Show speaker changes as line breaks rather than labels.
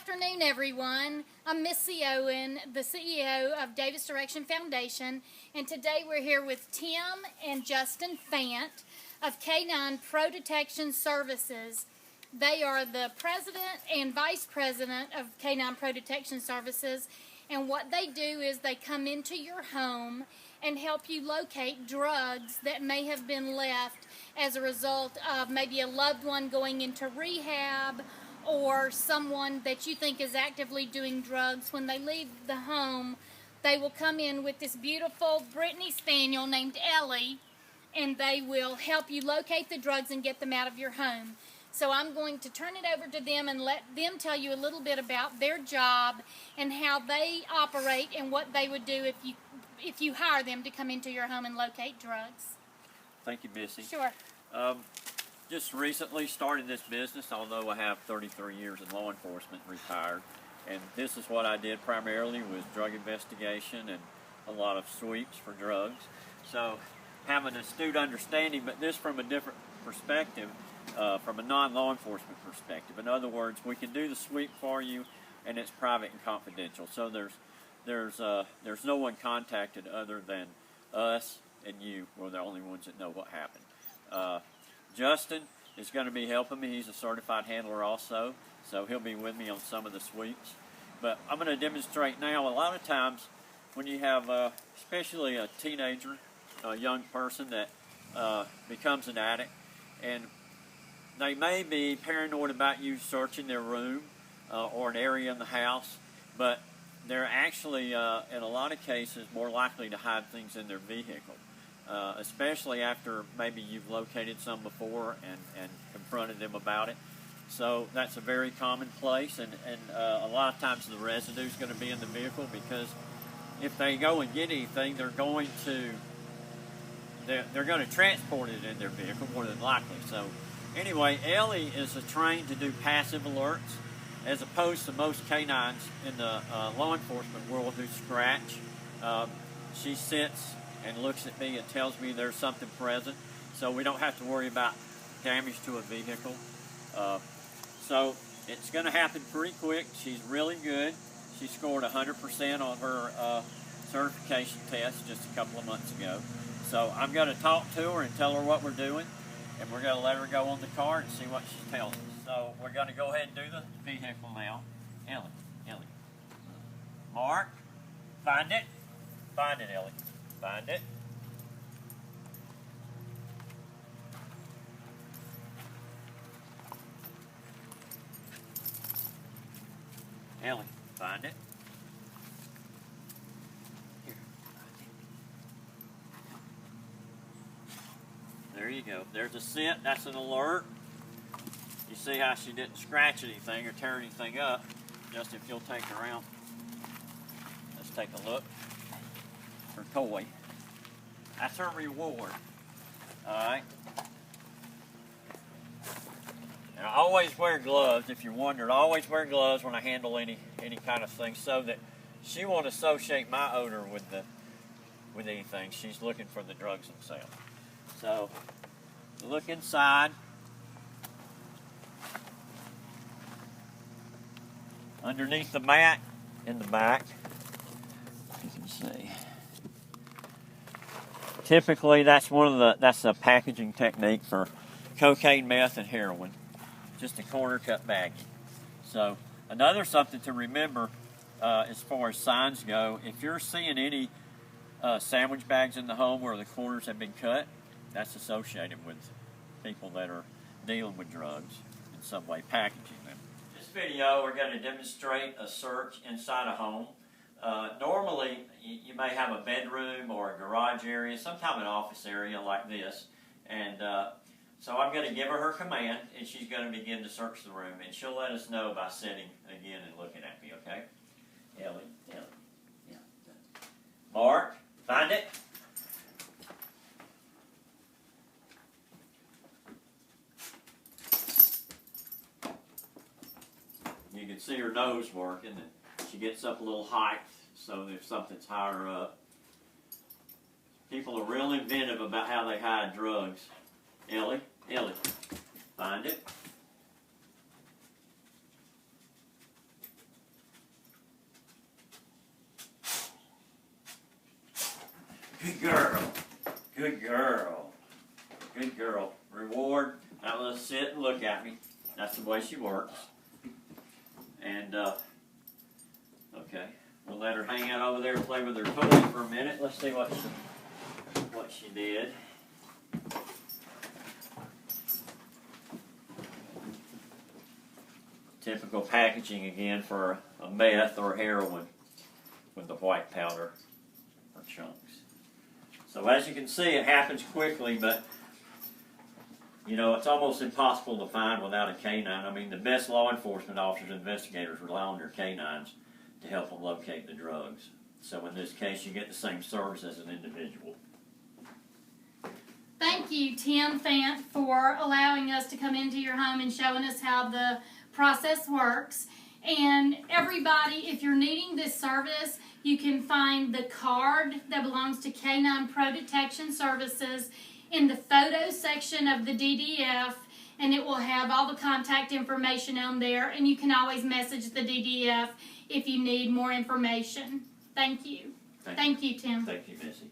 afternoon, everyone. I'm Missy Owen, the CEO of Davis Direction Foundation, and today we're here with Tim and Justin Fant of Canine Pro Detection Services. They are the president and vice president of Canine Pro Detection Services, and what they do is they come into your home and help you locate drugs that may have been left as a result of maybe a loved one going into rehab or someone that you think is actively doing drugs. When they leave the home, they will come in with this beautiful Brittany Spaniel named Ellie, and they will help you locate the drugs and get them out of your home. So I'm going to turn it over to them and let them tell you a little bit about their job and how they operate and what they would do if you hire them to come into your home and locate drugs.
Thank you, Missy.
Sure.
Just recently started this business, although I have 33 years in law enforcement, retired. And this is what I did primarily, was drug investigation and a lot of sweeps for drugs. So have an astute understanding, but this from a different perspective, from a non-law enforcement perspective. In other words, we can do the sweep for you, and it's private and confidential. So there's no one contacted other than us and you. We're the only ones that know what happened. Justin is going to be helping me. He's a certified handler also, so he'll be with me on some of the sweeps. But I'm going to demonstrate now. A lot of times when you have, especially a teenager, a young person that becomes an addict, and they may be paranoid about you searching their room or an area in the house, but they're actually, in a lot of cases, more likely to hide things in their vehicle. Especially after maybe you've located some before and confronted them about it. So that's a very common place, and a lot of times the residue is going to be in the vehicle, because if they go and get anything, they're going to transport it in their vehicle more than likely. So anyway, Ellie is trained to do passive alerts, as opposed to most canines in the law enforcement world who scratch. She sits and looks at me and tells me there's something present, so we don't have to worry about damage to a vehicle. So it's going to happen pretty quick. She's really good. She scored 100% on her certification test just a couple of months ago. So I'm going to talk to her and tell her what we're doing, and we're going to let her go on the car and see what she tells us. So we're going to go ahead and do the vehicle now. Ellie. Mark, find it. Find it, Ellie. Find it. Ellie, find it. Here, find it. There you go. There's a scent. That's an alert. You see how she didn't scratch anything or tear anything up. Just if you'll take her out. Let's take a look. Her toy. That's her reward. Alright. And I always wear gloves, if you're wondering. I always wear gloves when I handle any kind of thing, so that she won't associate my odor with anything. She's looking for the drugs themselves. So look inside. Underneath the mat in the back. You can see. Typically, that's a packaging technique for cocaine, meth, and heroin. Just a corner cut baggie. So another something to remember as far as signs go, if you're seeing any sandwich bags in the home where the corners have been cut, that's associated with people that are dealing with drugs in some way, packaging them. In this video, we're going to demonstrate a search inside a home. Normally, you may have a bedroom or a garage area, sometimes an office area like this, and so I'm going to give her command, and she's going to begin to search the room, and she'll let us know by sitting again and looking at me, okay? Ellie, yeah. Mark, find it. You can see her nose working, and she gets up a little height, so if something's higher up. People are real inventive about how they hide drugs. Ellie, find it. Good girl. Good girl. Good girl. Reward. Now let's sit and look at me. That's the way she works. And, okay. We'll let her hang out over there and play with her toys for a minute. Let's see what she did. Typical packaging again for a meth or heroin with the white powder or chunks. So as you can see, it happens quickly, but you know, it's almost impossible to find without a canine. I mean, the best law enforcement officers and investigators rely on their canines to help them locate the drugs. So in this case, you get the same service as an individual.
Thank you, Tim Fant, for allowing us to come into your home and showing us how the process works. And everybody, if you're needing this service, you can find the card that belongs to Canine Pro Detection Services in the photo section of the DDF, and it will have all the contact information on there, and you can always message the DDF if you need more information. Thank you. Thank you, Tim.
Thank you, Missy.